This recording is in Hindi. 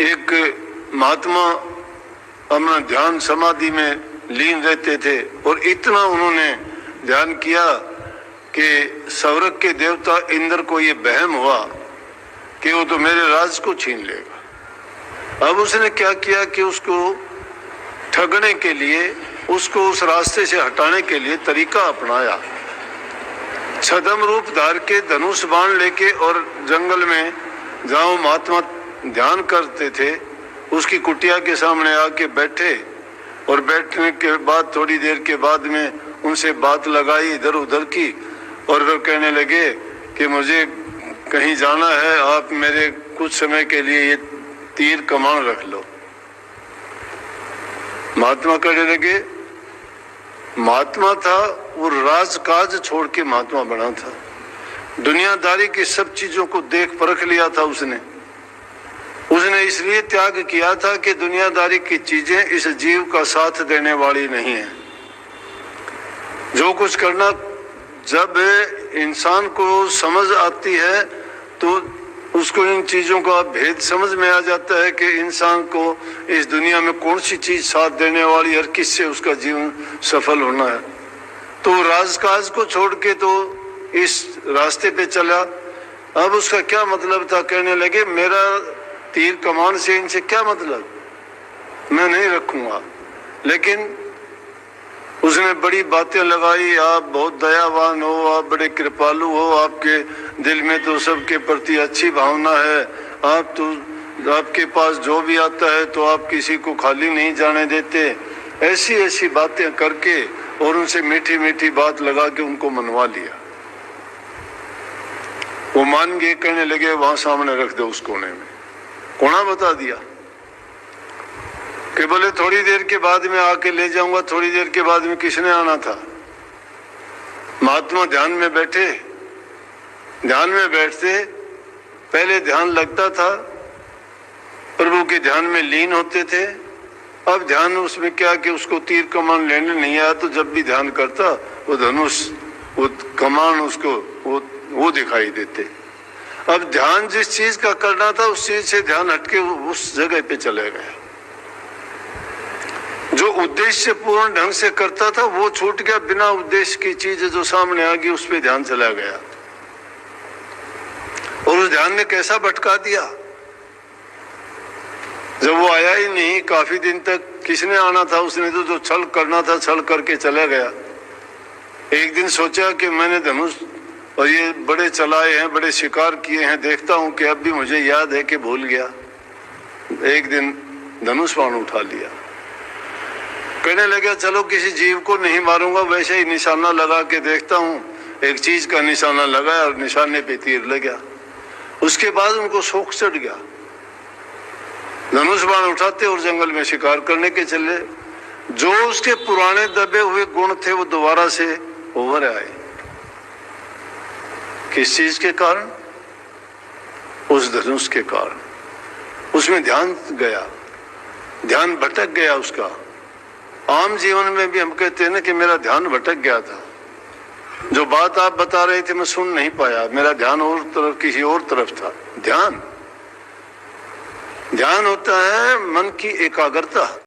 एक महात्मा अपना ध्यान समाधि में लीन रहते थे और इतना उन्होंने ध्यान किया कि स्वर्ग के देवता इंद्र को ये वहम हुआ कि वो तो मेरे राज को छीन लेगा। अब उसने क्या किया कि उसको ठगने के लिए, उसको उस रास्ते से हटाने के लिए तरीका अपनाया। छद्म रूप धार के धनुष बाण लेके और जंगल में जहाँ महात्मा ध्यान करते थे उसकी कुटिया के सामने आके बैठे और बैठने के बाद थोड़ी देर के बाद में उनसे बात लगाई इधर उधर की और फिर कहने लगे कि मुझे कहीं जाना है, आप मेरे कुछ समय के लिए ये तीर कमान रख लो। महात्मा कहने लगे, महात्मा था वो राजकाज छोड़ के महात्मा बना था। दुनियादारी की सब चीजों को देख परख लिया था उसने इसलिए त्याग किया था कि दुनियादारी की चीजें इस जीव का साथ देने वाली नहीं है। जो कुछ करना, जब इंसान को समझ आती है तो उसको इन चीजों का भेद समझ में आ जाता है कि इंसान को इस दुनिया में कौन सी चीज साथ देने वाली और किससे उसका जीवन सफल होना है। तो राजकाज को छोड़ के तो इस रास्ते पे चला। अब उसका क्या मतलब था, कहने लगे मेरा तीर कमान से इनसे क्या मतलब, मैं नहीं रखूंगा। लेकिन उसने बड़ी बातें लगाई, आप बहुत दयावान हो, आप बड़े कृपालु हो, आपके दिल में तो सबके प्रति अच्छी भावना है, आप तो आपके पास जो भी आता है तो आप किसी को खाली नहीं जाने देते। ऐसी ऐसी बातें करके और उनसे मीठी मीठी बात लगा के उनको मनवा लिया। वो मान गए, कहने लगे वहां सामने रख दो उस कोने में। कोना बता दिया कि बोले थोड़ी देर के बाद में आके ले जाऊंगा। थोड़ी देर के बाद में किसने आना था? महात्मा ध्यान में बैठे। ध्यान में बैठते पहले ध्यान लगता था, प्रभु के ध्यान में लीन होते थे। अब ध्यान उसमें क्या कि उसको तीर कमान लेने नहीं आया तो जब भी ध्यान करता वो धनुष, वो कमान उसको वो दिखाई देते। अब ध्यान जिस चीज का करना था उस चीज से ध्यान हटके उस जगह पे चले गए। जो उद्देश्य पूर्ण ढंग से करता था वो छूट गया। बिना उद्देश्य की चीज जो सामने आ गई उस पे ध्यान चला गया और उस ध्यान ने कैसा भटका दिया। जब वो आया ही नहीं काफी दिन तक, किसने आना था? उसने तो जो छल करना था छल करके चला गया। एक दिन सोचा कि मैंने धनुष और ये बड़े चलाए हैं, बड़े शिकार किए हैं, देखता हूं कि अब भी मुझे याद है कि भूल गया। एक दिन धनुष बाण उठा लिया, कहने लगा चलो किसी जीव को नहीं मारूंगा, वैसे ही निशाना लगा के देखता हूं। एक चीज का निशाना लगाया और निशाने पे तीर लगा। उसके बाद उनको शौक चढ़ गया, धनुष बाण उठाते और जंगल में शिकार करने के चले। जो उसके पुराने दबे हुए गुण थे वो दोबारा से उभर आए। किस चीज के कारण? उस धनुष के कारण। उसमें ध्यान गया, ध्यान भटक गया उसका। आम जीवन में भी हम कहते हैं ना कि मेरा ध्यान भटक गया था, जो बात आप बता रहे थे मैं सुन नहीं पाया, मेरा ध्यान और तरफ, किसी और तरफ था। ध्यान होता है मन की एकाग्रता।